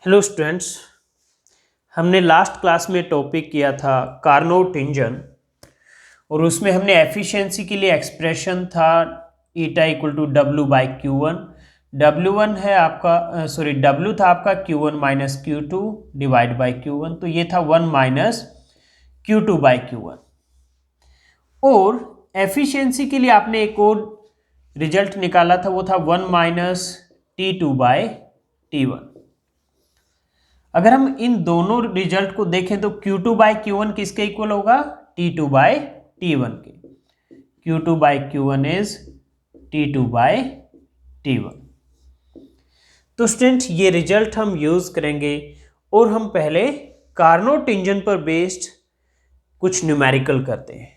Hello students, हमने last class में topic किया था कार्नोट इंजन और उसमें हमने एफिशिएंसी के लिए एक्सप्रेशन था eta equal to W by Q one. W one है आपका डब्ल्यू था आपका Q one minus Q two divide by Q one, तो ये था one minus Q two by Q one. और एफिशिएंसी के लिए आपने एक और रिजल्ट निकाला था, वो था one minus T two by T one. अगर हम इन दोनों रिजल्ट को देखें तो Q2 बाई क्यू वन किसके इक्वल होगा? T2 बाई T1 के। Q2 by Q one is T2 by T1। तो स्टूडेंट ये रिजल्ट हम यूज करेंगे और हम पहले कार्नोट इंजन पर बेस्ड कुछ न्यूमेरिकल करते हैं।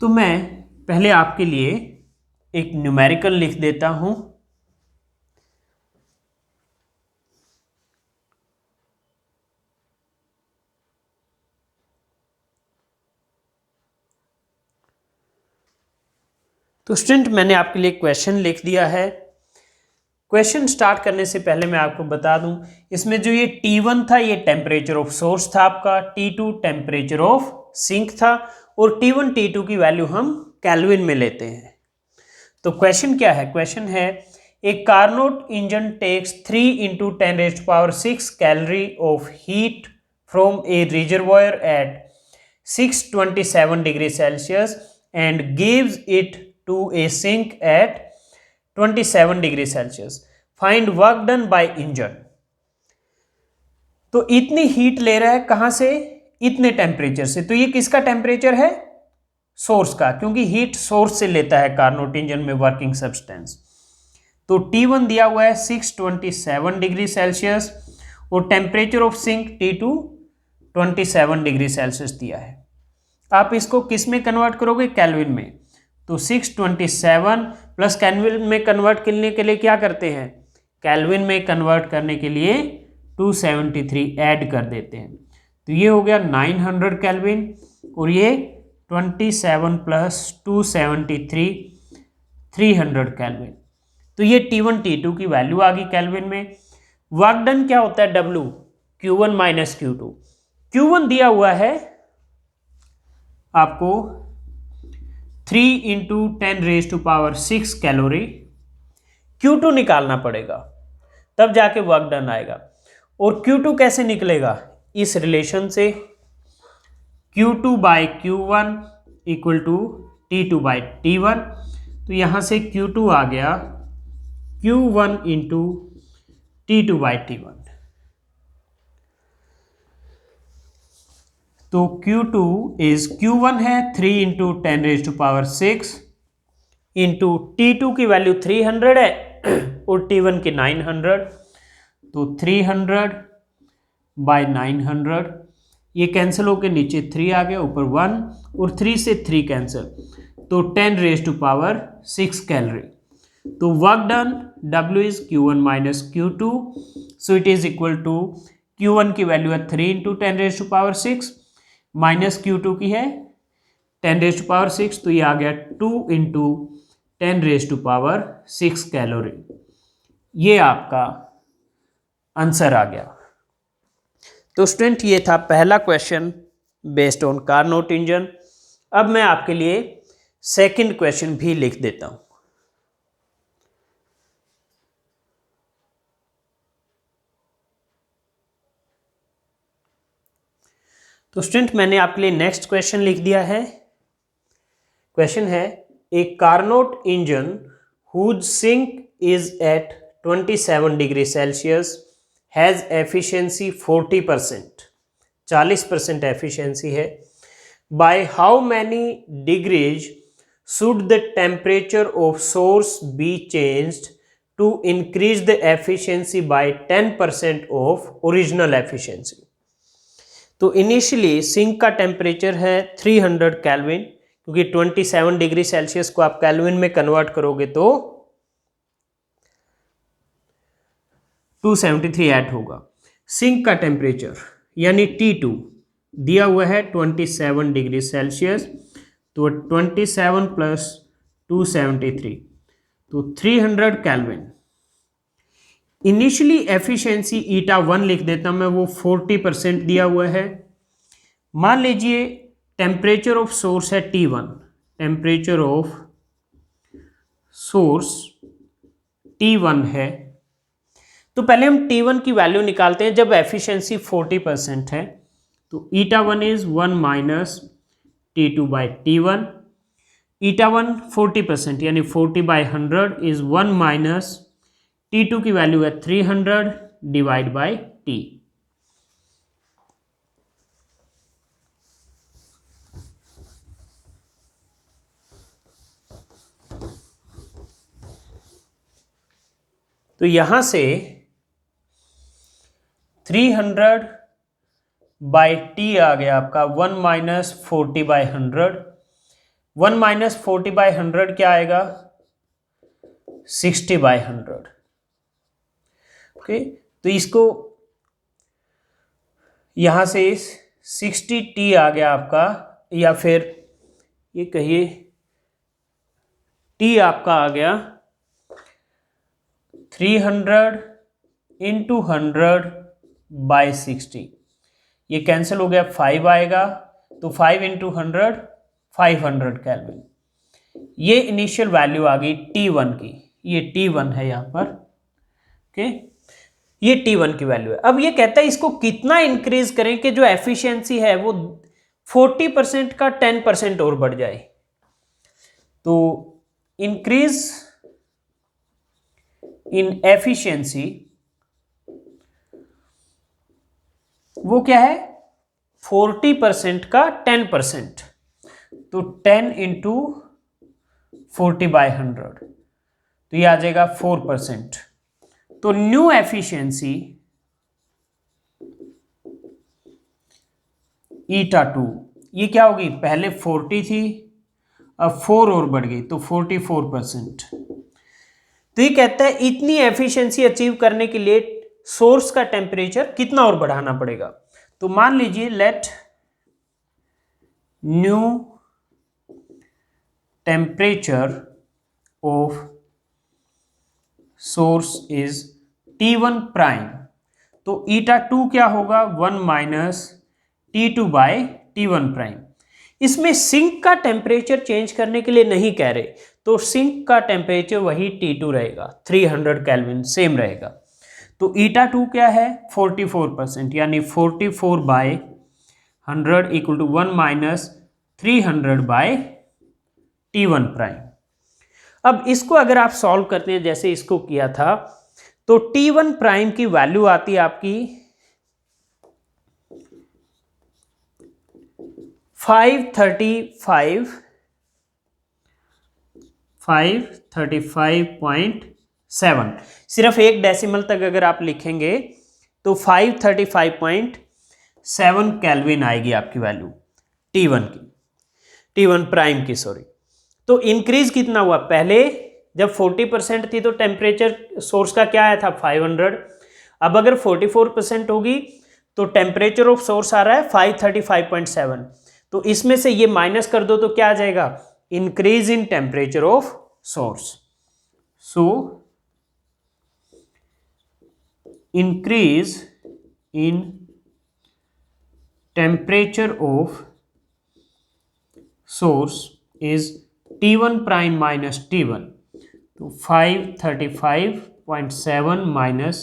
तो मैं पहले आपके लिए एक न्यूमेरिकल लिख देता हूं। तो स्टूडेंट मैंने आपके लिए क्वेश्चन लिख दिया है। क्वेश्चन स्टार्ट करने से पहले मैं आपको बता दूं, इसमें जो ये T1 था ये टेम्परेचर ऑफ सोर्स था आपका, T2 टेम्परेचर ऑफ सिंक था और T1 T2 की वैल्यू हम केल्विन में लेते हैं। तो क्वेश्चन क्या है? क्वेश्चन है a Carnot engine takes 3 into 10⁶ calorie of heat from a reservoir at 627 degree Celsius and gives it to a sink at 27 degree Celsius. Find work done by engine. तो इतनी heat ले रहा है कहां से? इतने टेम्परेचर से। तो ये किसका टेम्परेचर है? सोर्स का, क्योंकि हीट सोर्स से लेता है कार्नोट इंजन में वर्किंग सब्सटेंस। तो T1 दिया हुआ है 627 डिग्री सेल्सियस और temperature of sink T2 27 degree Celsius दिया है। आप इसको किस में कन्वर्ट करोगे? केल्विन में। तो 627 प्लस केल्विन में कन्वर्ट करने के लिए क्या करते हैं? केल्विन में कन्वर्ट करने के लिए 273 ऐड कर देते हैं। तो ये हो गया 900 केल्विन और ये 27 प्लस 273 300 केल्विन। तो ये T1 T2 की वैल्यू आ गई केल्विन में। वर्क डन क्या होता है? W Q1 minus Q2। Q1 दिया हुआ है आपको 3 into 10⁶ कैलोरी। Q2 निकालना पड़ेगा, तब जाके वर्क डन आएगा। और Q2 कैसे निकलेगा? इस रिलेशन से Q2 by Q1 equal to T2 by T1। तो यहां से Q2 आ गया Q1 into T2 by T1। तो Q2 इज Q1 है 3 into 10⁶ इंटू T2 की वैल्यू 300 है और T1 की 900। तो 300 बाई 900 ये कैंसिल होकर नीचे 3 आ गया, ऊपर 1 और 3 से 3 कैंसिल, तो 10⁶ कैलोरी। तो work done W is Q1 minus Q2, so it is equal to Q1 की वैल्यू है 3 into 10⁶ माइनस Q2 की है 10⁶, तो ये आ गया 2 into 10⁶ कैलोरी। ये आपका आंसर आ गया। तो स्टूडेंट ये था पहला question based on Carnot engine. अब मैं आपके लिए सेकंड क्वेश्चन भी लिख देता हूं। तो स्टूडेंट मैंने आपके लिए नेक्स्ट क्वेश्चन लिख दिया है। क्वेश्चन है a Carnot engine whose sink is at 27 degree Celsius has efficiency 40%, 40% efficiency है। By how many degrees should the temperature of source be changed to increase the efficiency by 10% of original efficiency. तो initially sink का temperature है 300 kelvin, क्योंकि 27 degree Celsius को आप kelvin में convert करोगे तो 273 ऐड होगा। सिंक का टेम्परेचर यानी T2 दिया हुआ है 27 डिग्री सेल्सियस, तो 27 प्लस 273 तो 300 केल्विन। इनिशियली एफिशिएंसी ईटा 1 लिख देता मैं, वो 40% दिया हुआ है। मान लीजिए टेम्परेचर ऑफ सोर्स है T1, temperature of source T1 है। तो पहले हम T1 की वैल्यू निकालते हैं जब एफिशिएंसी 40% है। तो ईटा 1 is 1 minus T2 by T1। ईटा 1 40% यानी 40/100 इज 1 माइनस T2 की वैल्यू है 300 डिवाइड बाई T। तो यहां से 300 बाई T आ गया आपका 1 माइनस 40/100। 1 माइनस 40/100 क्या आएगा? 60/100। ओके, तो इसको यहां से 60T आ गया आपका, या फिर ये कहिए T आपका आ गया 300 इंटू 100/60। ये कैंसिल हो गया, 5 आएगा, तो 5 इंटू 100 500 केल्विन। ये इनिशियल वैल्यू आ गई T1 की, ये T1 है यहाँ पर। ओके, ये T1 की वैल्यू है। अब ये कहता है इसको कितना इंक्रीज करें कि जो एफिशिएंसी है वो 40% का 10% और बढ़ जाए। तो इंक्रीज इन एफिशिएंसी वो क्या है? 40% का 10%। तो 10 इंटू 40/100, तो ये आ जाएगा 4%। तो न्यू एफिशिएंसी ईटा 2 ये क्या होगी? पहले 40 थी, अब 4 और बढ़ गई, तो 44%। तो ये कहता है इतनी एफिशिएंसी अचीव करने के लिए सोर्स का टेम्परेचर कितना और बढ़ाना पड़ेगा। तो मान लीजिए let new temperature of source is T1 prime. तो ईटा 2 क्या होगा? 1 minus T2 by T1 prime. इसमें सिंक का टेम्परेचर चेंज करने के लिए नहीं कह रहे, तो सिंक का टेम्परेचर वही T2 रहेगा, 300 केल्विन सेम रहेगा। तो ईटा 2 क्या है? 44%, यानी 44/100 equal to 1 minus 300/T1 prime. अब इसको अगर आप सॉल्व करते हैं जैसे इसको किया था, तो T1 प्राइम की वैल्यू आती है आपकी 535.7। सिर्फ एक डेसिमल तक अगर आप लिखेंगे तो 535.7 केल्विन आएगी आपकी वैल्यू T1 की, T1 प्राइम की, सॉरी। तो इंक्रीज कितना हुआ? पहले जब 40% थी तो टेम्परेचर सोर्स का क्या आया था? 500। अब अगर 44% होगी तो टेम्परेचर ऑफ सोर्स आ रहा है 535.7। तो इसमें से ये माइनस कर दो तो क्या आ जाएगा? Increase in temperature of source. So increase in temperature of source is T1 prime minus T1। तो 535.7 माइनस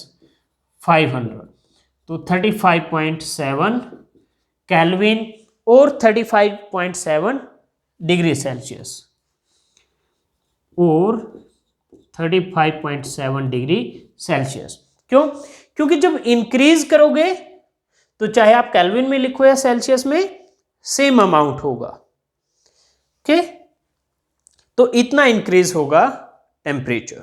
500, तो 35.7 केल्विन और 35.7 डिग्री सेल्सियस, और 35.7 डिग्री सेल्सियस। क्यों? क्योंकि जब इंक्रीज करोगे तो चाहे आप केल्विन में लिखो या सेल्सियस में, सेम अमाउंट होगा। ओके, तो इतना इंक्रीज होगा टेम्परेचर।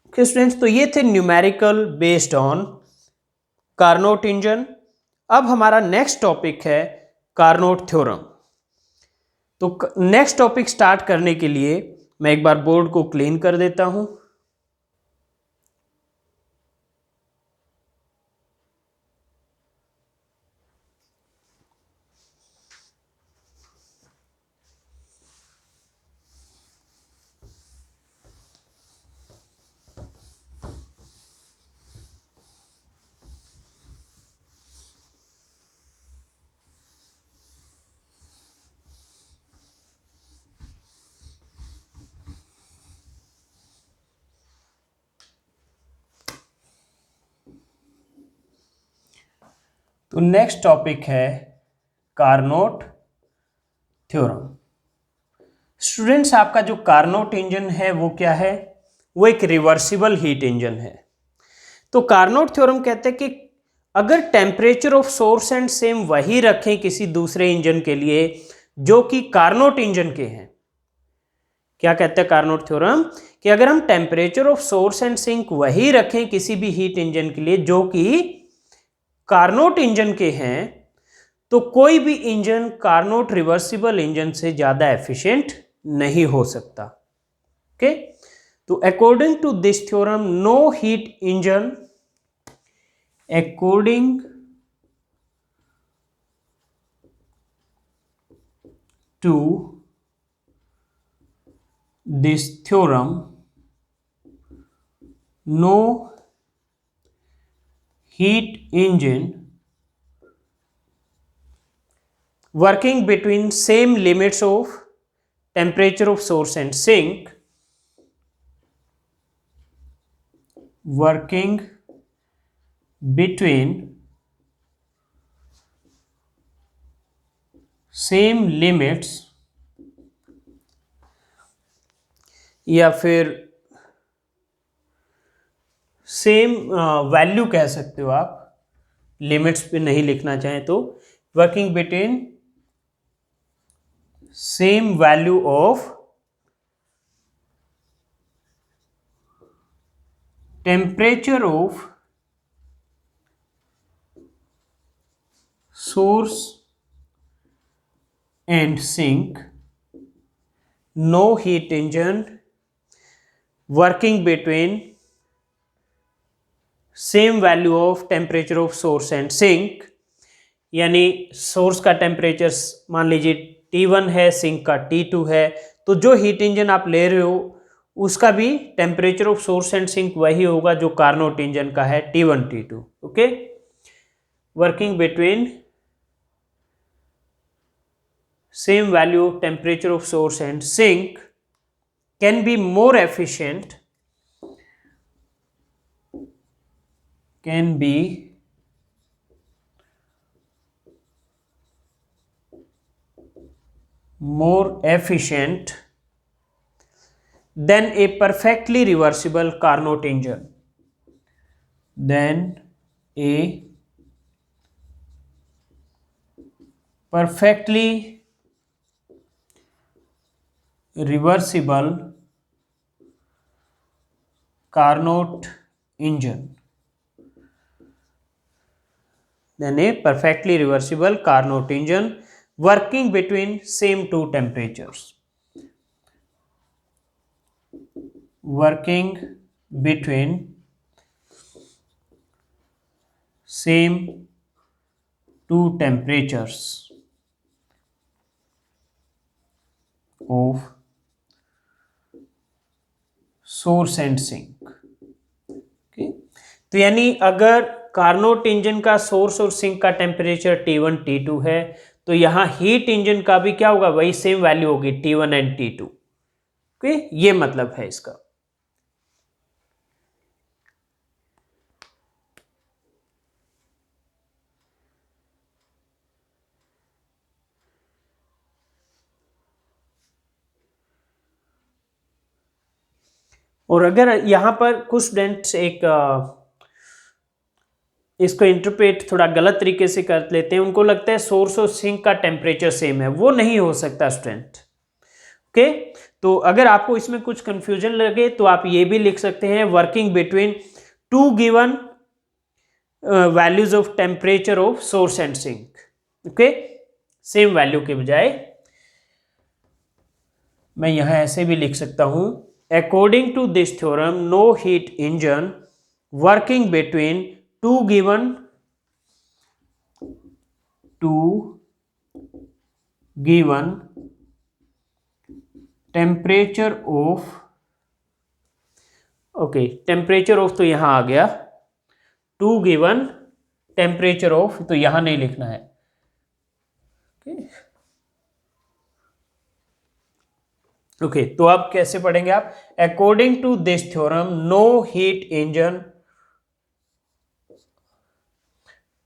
ओके स्टूडेंट्स, तो ये थे numerical based on Carnot engine. अब हमारा नेक्स्ट टॉपिक है कार्नोट थ्योरम। तो नेक्स्ट टॉपिक स्टार्ट करने के लिए मैं एक बार बोर्ड को क्लीन कर देता हूं। तो नेक्स्ट टॉपिक है कार्नोट थ्योरम। स्टूडेंट्स, आपका जो कार्नोट इंजन है वो क्या है? वो एक रिवर्सिबल हीट इंजन है। तो कार्नोट थ्योरम कहते हैं कि अगर temperature of source and same वही रखें किसी दूसरे इंजन के लिए जो कि कार्नोट इंजन के हैं। क्या कहते हैं कार्नोट थ्योरम? कि अगर हम temperature of source and sink वही रखें किसी भी हीट इंजन के लिए जो कि कार्नोट इंजन के हैं, तो कोई भी इंजन कार्नोट रिवर्सिबल इंजन से ज्यादा एफिशिएंट नहीं हो सकता। ओके, तो according to this theorem no heat engine, according to this theorem no heat engine working between same limits of temperature of source and sink working between same limits या फिर same value कह सकते हो आप, limits पे नहीं लिखना चाहें तो, working between same value of temperature of source and sink, no heat engine working between same value of temperature of source and sink, यानी सोर्स का टेम्परेचर मान लीजिए T1 है, सिंक का T2 है, तो जो हीट इंजन आप ले रहे हो उसका भी temperature of source and sink वही होगा जो कार्नोट इंजन का है T1 T2। Okay, working between same value of temperature of source and sink can be more efficient, can be more efficient than a perfectly reversible Carnot engine, than a perfectly reversible Carnot engine, than a perfectly reversible Carnot engine working between same two temperatures, working between same two temperatures of source and sink. Okay, तो यानी अगर Carnot engine का source और sink का temperature T1 T2 है, तो यहां heat engine का भी क्या होगा, वही सेम वैल्यू होगी T1 एंड T2। ओके, ये मतलब है इसका। और अगर यहां पर कुछ स्टूडेंट्स इसको इंटरप्रेट थोड़ा गलत तरीके से कर लेते हैं, उनको लगता है सोर्स और सिंक का टेम्परेचर सेम है, वो नहीं हो सकता स्टूडेंट। ओके, तो अगर आपको इसमें कुछ कंफ्यूजन लगे तो आप ये भी लिख सकते हैं working between two given values of temperature of source and sink. Okay, same value के बजाय मैं यहां ऐसे भी लिख सकता हूं, according to this theorem no heat engine working between two given temperature of, okay temperature of तो यहां आ गया, टू गिवन टेम्परेचर ऑफ तो यहां नहीं लिखना है। ओके, तो अब कैसे पढ़ेंगे आप, according to this theorem no heat engine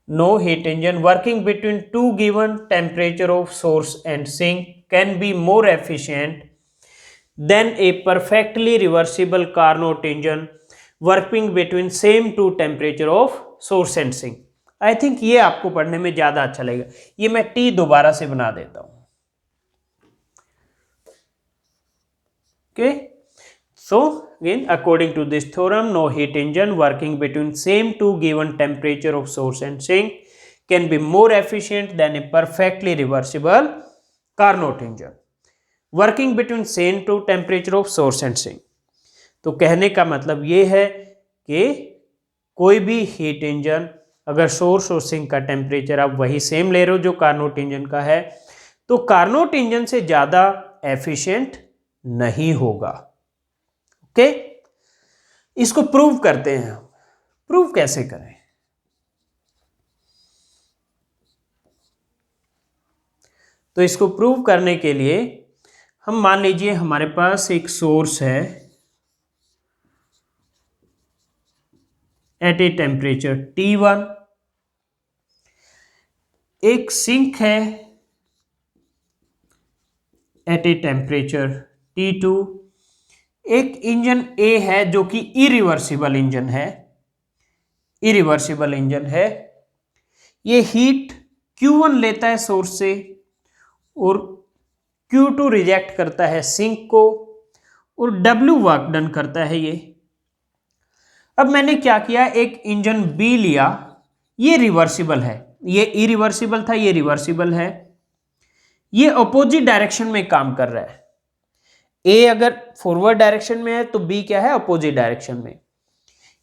no heat engine working between two given temperature of source and sink can be more efficient than a perfectly reversible Carnot engine working between same two temperature of source and sink. I think ये आपको पढ़ने में ज्यादा अच्छा लगेगा. ये मैं T दोबारा से बना देता हूं. Okay, so again according to this theorem, no heat engine working between same two given temperature of source and sink can be more efficient than a perfectly reversible Carnot engine working between same two temperature of source and sink. तो कहने का मतलब ये है कि कोई भी heat engine अगर सोर्स और सिंक का टेम्परेचर आप वही सेम ले रहे हो जो कार्नोट इंजन का है, तो कार्नोट इंजन से ज्यादा एफिशिएंट नहीं होगा. ओके, इसको प्रूव करते हैं. हम प्रूव कैसे करें? तो इसको प्रूव करने के लिए हम मान लीजिए हमारे पास एक सोर्स है एट ए टेम्परेचर T1, एक सिंक है एट ए टेम्परेचर T2, एक इंजन A है जो कि इरिवर्सिबल इंजन है. इरिवर्सिबल इंजन है, ये हीट Q1 लेता है सोर्स से और Q2 रिजेक्ट करता है सिंक को और W वर्क डन करता है ये. अब मैंने क्या किया, एक इंजन B लिया, ये रिवर्सिबल है, ये इरिवर्सिबल था, ये रिवर्सिबल है, ये अपोजिट डायरेक्शन में काम कर रहा है. A अगर फॉरवर्ड डायरेक्शन में है तो B क्या है, अपोजिट डायरेक्शन में.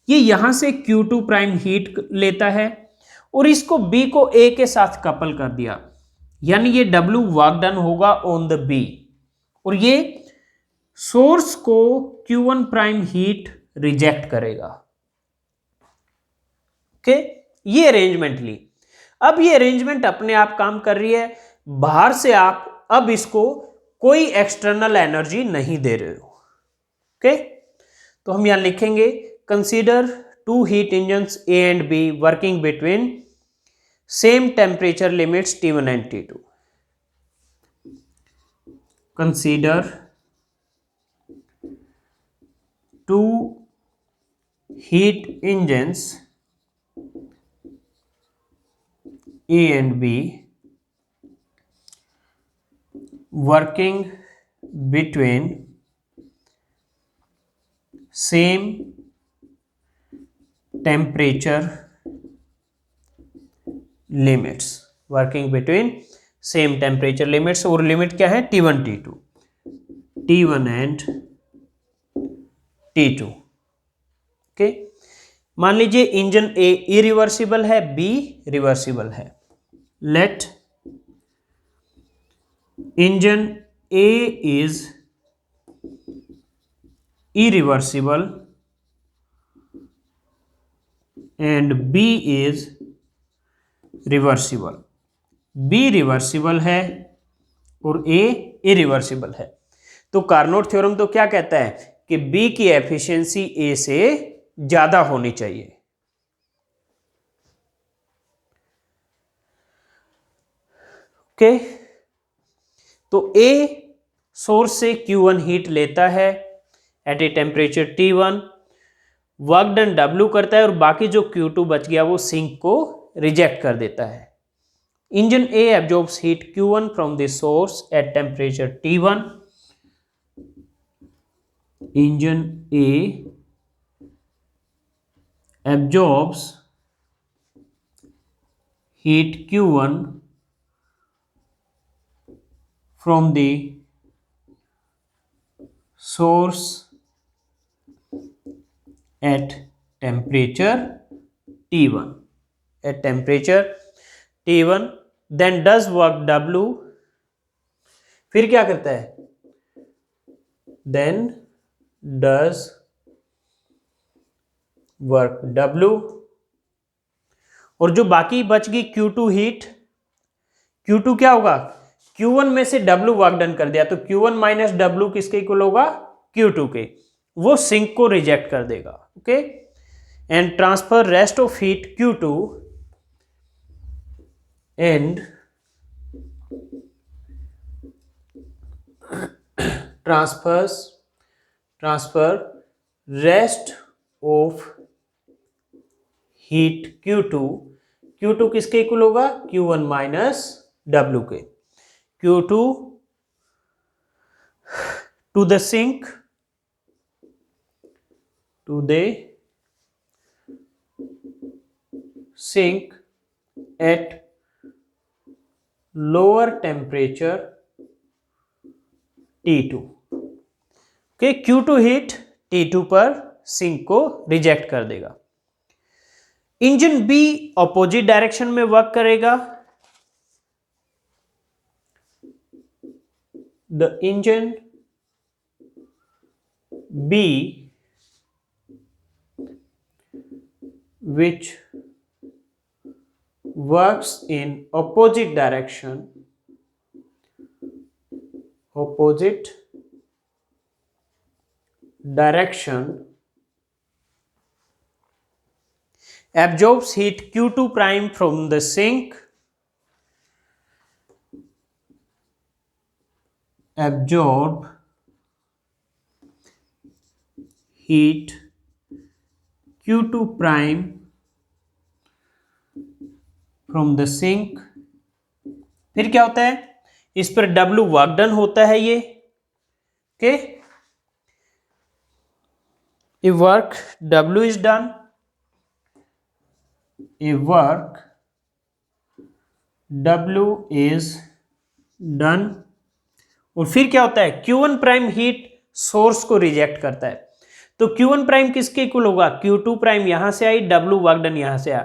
ये यहां से Q2 प्राइम हीट लेता है और इसको B को A के साथ कपल कर दिया, यानी ये W वर्क डन होगा ऑन द B और ये सोर्स को Q1 प्राइम हीट रिजेक्ट करेगा. ओके, ये अरेंजमेंट ली. अब ये अरेंजमेंट अपने आप काम कर रही है, बाहर से आप अब इसको कोई एक्सटर्नल एनर्जी नहीं दे रहे हो. ओके, तो हम यहां लिखेंगे consider two heat engines A and B working between same temperature limits T1 and T2. Consider two heat engines A and B working between same temperature limits. Working between same temperature limits, और limit क्या है, T1 T2, T1 and T2. Okay, मान लीजिए engine A irreversible है, B reversible है. Let engine A is irreversible and B is reversible. B reversible है और A irreversible है. तो कार्नोट थ्योरम तो क्या कहता है कि B की एफिशिएंसी A से ज्यादा होनी चाहिए. ओके, तो A सोर्स से Q1 हीट लेता है at a temperature T1, work done W करता है और बाकी जो Q2 बच गया वो सिंक को रिजेक्ट कर देता है. Engine A absorbs heat Q1 from the source at temperature T1. Engine A absorbs heat Q1 from the source at temperature T1. At temperature T1, then does work W. फिर क्या करता है, then does work W, और जो बाकी बच गई Q2 heat, Q2 क्या होगा, Q1 में से W वर्क डन कर दिया तो Q1 माइनस W किसके इक्वल होगा, Q2 के, वो सिंक को रिजेक्ट कर देगा. Okay, and transfer rest of heat Q2 and transfer rest of heat Q2 किसके इक्वल होगा, Q1 माइनस W के, Q2 to the sink at lower temperature T2। Okay, Q2 heat T2 पर sink को reject कर देगा। Engine B opposite direction में work करेगा। The engine B which works in opposite direction absorbs heat Q2 prime from the sink, absorb heat Q2 prime from the sink। फिर क्या होता है, इस पर W वर्क डन होता है ये, okay, A work W is done, A work W is done, और फिर क्या होता है, Q1 प्राइम हीट सोर्स को रिजेक्ट करता है। तो Q1 प्राइम किसके इक्वल होगा, Q2 प्राइम यहां से आई, W वर्क डन यहां से आया,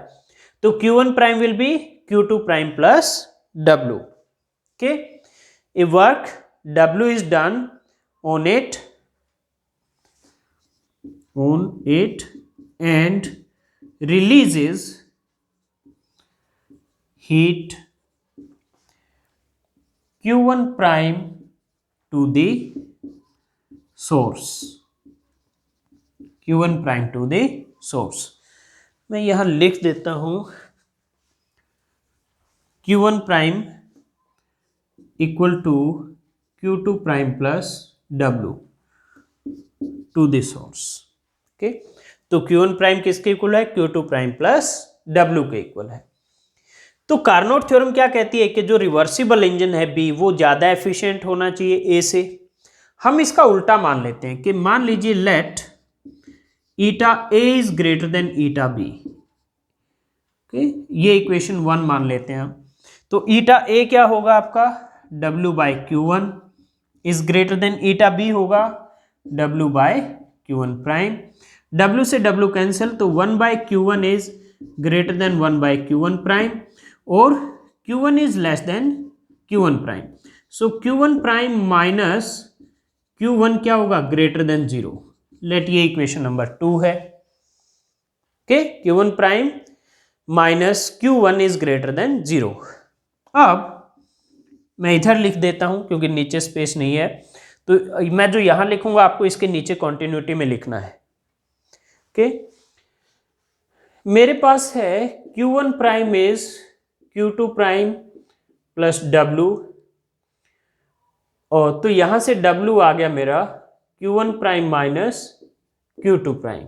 तो Q1 prime will be Q2 prime plus W। Okay, A work W is done on it and releases heat Q1 prime to the source, Q1 prime to the source। मैं यहां लिख देता हूं Q1 prime equal to Q2 prime plus W to the source. Okay, तो Q1 prime किसके equal है, Q2 prime plus W के equal है। तो कार्नोट थ्योरम क्या कहती है कि जो रिवर्सिबल इंजन है B वो ज्यादा एफिशिएंट होना चाहिए A से। हम इसका उल्टा मान लेते हैं कि मान लीजिए let eta A is greater than eta B। Okay, ये इक्वेशन 1 मान लेते हैं हम। तो ईटा A क्या होगा आपका, W by Q1 is greater than eta B होगा W by Q1 prime. W से W कैंसिल, तो 1 by Q1 is greater then 1 by Q1 prime, और Q1 is less than Q1 prime. So Q1 prime minus Q1 क्या होगा, greater than 0। Late ये equation number 2 है। Okay, Q1 prime minus Q1 is greater then 0। अब मैं इधर लिख देता हूं क्योंकि नीचे स्पेस नहीं है, तो मैं जो यहां लिखूंगा आपको इसके नीचे कॉन्टिन्यूटी में लिखना है। ओके, मेरे पास है Q1 prime is Q2 prime plus W, और तो यहां से W आ गया मेरा Q1 prime minus Q2 prime,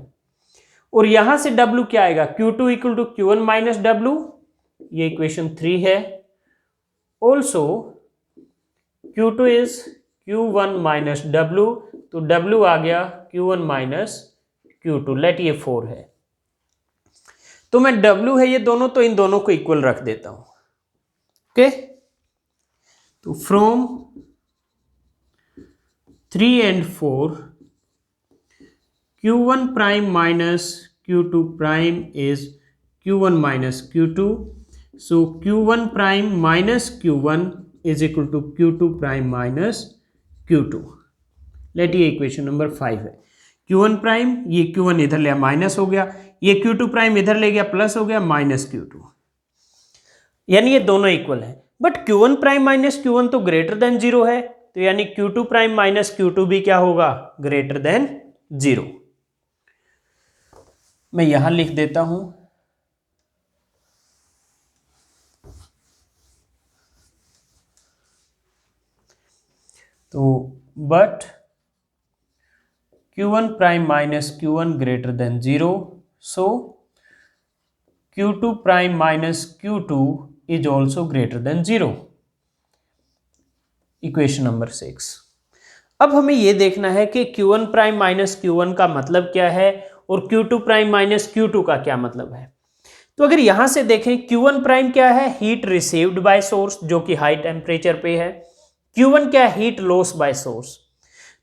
और यहां से W क्या आएगा, Q2 equal to Q1 minus W, ये इक्वेशन 3 है। Also Q2 is Q1 minus W, तो W आ गया Q1 माइनस Q2, लेट ये 4 है। तो मैं W है ये दोनों, तो इन दोनों को इक्वल रख देता हूं। ओके, तो from 3 and 4 Q1 prime minus Q2 prime is Q1 minus Q2, so Q1 prime minus Q1 is equal to Q2 prime minus Q2। Let ये इक्वेशन नंबर 5 है। Q1 प्राइम, ये Q1 इधर ले minus हो गया, ये Q2 prime इधर ले गया प्लस हो गया, माइनस Q2, यानी ये दोनों इक्वल है। But Q1 prime minus Q1 तो ग्रेटर देन 0 है, तो यानी Q2 प्राइम माइनस Q2 भी क्या होगा, ग्रेटर देन 0। मैं यहां लिख देता हूं तो but Q1 prime minus Q1 greater than 0, so Q2 prime minus Q2 is also greater than 0। Equation number 6। अब हमें यह देखना है कि Q1 प्राइम माइनस Q1 का मतलब क्या है और Q2 प्राइम माइनस Q2 का क्या मतलब है। तो अगर यहां से देखें, Q1 प्राइम क्या है, हीट रिसीव्ड बाय सोर्स जो कि हाई टेम्परेचर पे है। Q1 क्या है, हीट लॉस बाय सोर्स।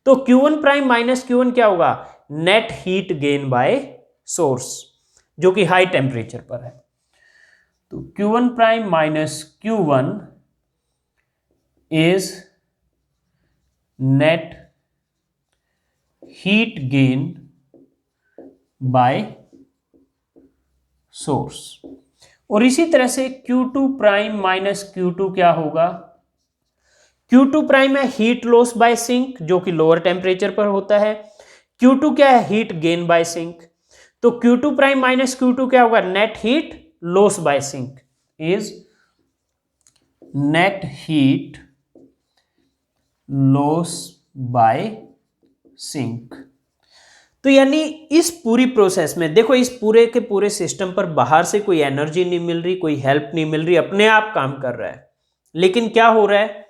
तो Q1 प्राइम माइनस Q1 क्या होगा, net heat gain by source जो कि हाई टेम्परेचर पर है। तो Q1 prime minus Q1 is net heat gain by source. और इसी तरह से Q2 प्राइम माइनस Q2 क्या होगा, Q2 प्राइम है हीट लॉस बाय सिंक जो कि लोअर टेम्परेचर पर होता है। Q2 क्या है, हीट गेन बाय सिंक। तो Q2 प्राइम माइनस Q2 क्या होगा, net heat loss by sink is net heat loss by sink. तो यानी इस पूरी प्रोसेस में देखो, इस पूरे के पूरे सिस्टम पर बाहर से कोई एनर्जी नहीं मिल रही, कोई हेल्प नहीं मिल रही, अपने आप काम कर रहा है। लेकिन क्या हो रहा है,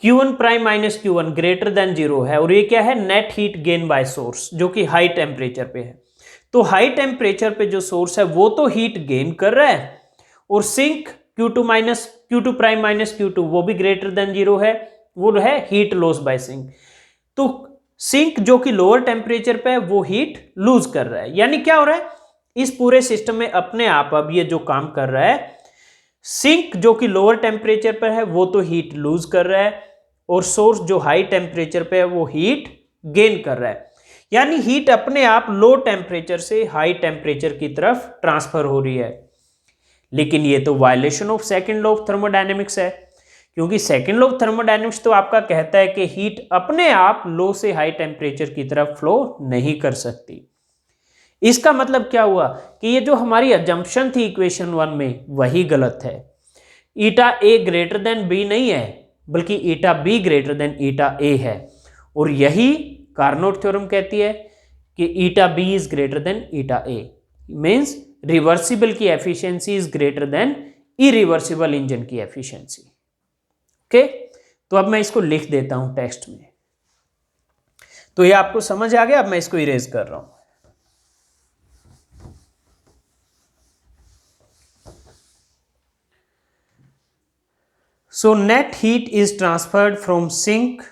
Q1 prime minus Q1 greater than 0 है और ये क्या है, net heat gain by source जो कि हाई टेम्परेचर पे है। तो हाई टेम्परेचर पे जो सोर्स है वो तो हीट गेन कर रहा है और sink Q2 prime minus Q2 वो भी ग्रेटर देन 0 है, वो है हीट लॉस बाय सिंक। तो सिंक जो कि लोअर टेम्परेचर पे है वो हीट लूज कर रहा है। यानी क्या हो रहा है, इस पूरे सिस्टम में अपने आप अब ये जो काम कर रहा है, सिंक जो कि लोअर टेम्परेचर पर है वो तो हीट लूज कर रहा है और सोर्स जो हाई टेम्परेचर पे है वो हीट गेन कर रहा है। यानी हीट अपने आप लो टेम्परेचर से हाई टेम्परेचर की तरफ ट्रांसफर हो रही है। लेकिन ये तो violation of second law of thermodynamics है, क्योंकि सेकंड लॉ ऑफ थर्मोडायनेमिक्स तो आपका कहता है कि हीट अपने आप लो से हाई टेम्परेचर की तरफ फ्लो नहीं कर सकती। इसका मतलब क्या हुआ कि ये जो हमारी अजम्पशन थी इक्वेशन 1 में वही गलत है। Eta A greater than B नहीं है, बल्कि eta B greater than eta A है। और यही कार्नोट थ्योरम कहती है कि eta B is greater than eta A, means reversible की efficiency is greater than irreversible engine की एफिशिएंसी। ओके, तो अब मैं इसको लिख देता हूं टेक्स्ट में। तो ये आपको समझ आ गया, अब मैं इसको इरेज कर रहा हूं। So net heat is transferred from sink.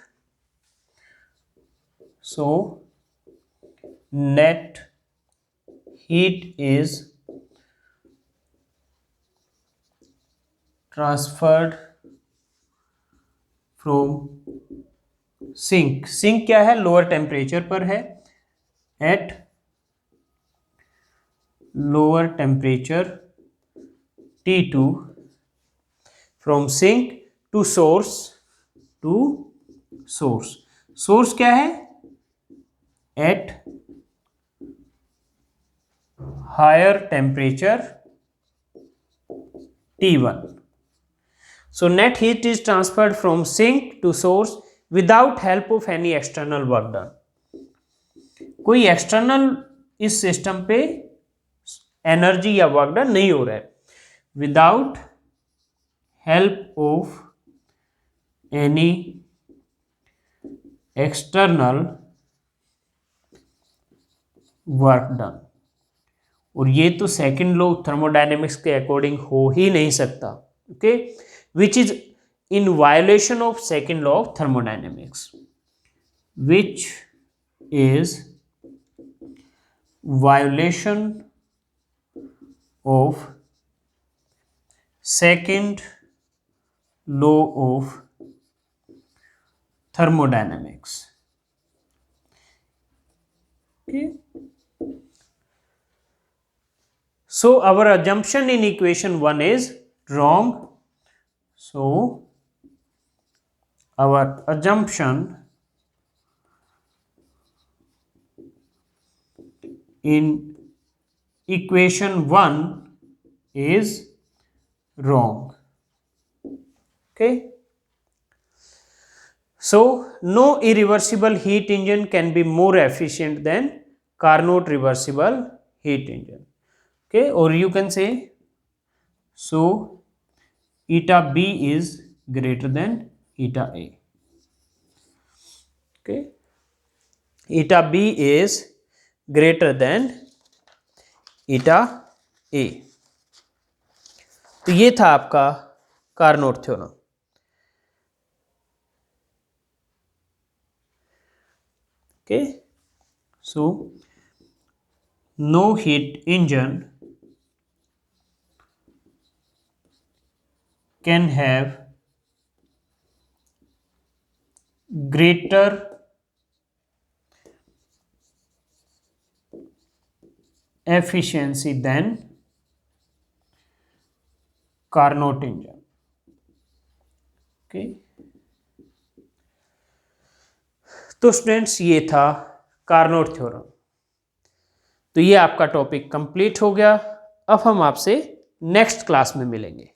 So net heat is transferred from sink. Sink क्या है, लोअर टेम्परेचर पर है, at lower temperature T2 from sink to source, to source. Source क्या है, at higher temperature T1. So net heat is transferred from sink to source without help of any external work done. कोई external इस system पे energy या work done नहीं हो रहा है, without help of any external work done. और ये तो सेकंड लॉ थर्मोडायनेमिक्स के अकॉर्डिंग हो ही नहीं सकता, okay, which is in violation of second law of thermodynamics, which is violation of second law of thermodynamics. Okay. So our assumption in equation 1 is wrong. So our assumption in equation 1 is wrong. Okay. So no irreversible heat engine can be more efficient than Carnot reversible heat engine. Okay, or you can say, so eta B is greater than eta A. Okay, eta B is greater than eta A. तो ये था आपका Carnot theorem. Okay, so no heat engine can have greater efficiency than Carnot engine. Okay, तो students ये था Carnot theorem. तो ये आपका टॉपिक कंप्लीट हो गया. अब हम आपसे नेक्स्ट क्लास में मिलेंगे.